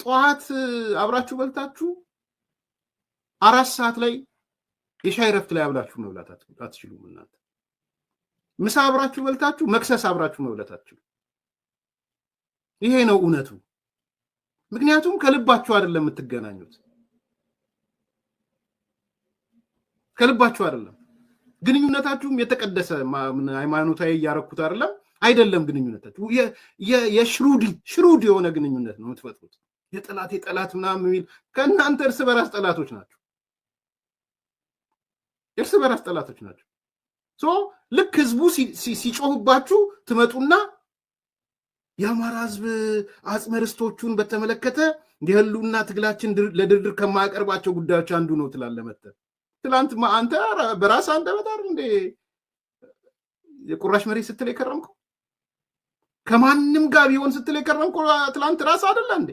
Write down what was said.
ጠዋት አብራችሁ በልታችሁ 4 ሰዓት ላይ የሻይ ረፍት ላይ አብላችሁ መብላት አትችሉም። እናንተ ምሳ አብራችሁ በልታችሁ መክሰስ አብራችሁ መብላት አትችሉም። ይሄ ነው እውነቱ። ምክንያቱም ከልባችሁ አይደለም የምትገናኙት፣ ከልባችሁ አይደለም። ግንኙነታችሁም የተቀደሰ ሃይማኖታዊ ያረኩት አይደለም ግንኙነታችሁ የሽሩድ የሆነ ግንኙነት ነው የምትፈጥሩት። የጠላት ምናምን የሚል ከእናንተ እርስ በራስ ጠላቶች ናቸው። ልክ ህዝቡ ሲጮህባችሁ ትመጡና የአማራ ህዝብ አጽመ ርስቶቹን በተመለከተ የህልውና ትግላችን ለድርድር ከማያቀርባቸው ጉዳዮች አንዱ ነው ትላለህ መተህ። ትላንት አንተ በራስህ አንደበት እንደ የቁራሽ መሬት ስትል የከረምከው ከማንም ጋር ቢሆን ስትል የከረምከው ትላንት ራስህ አይደለ እንዴ?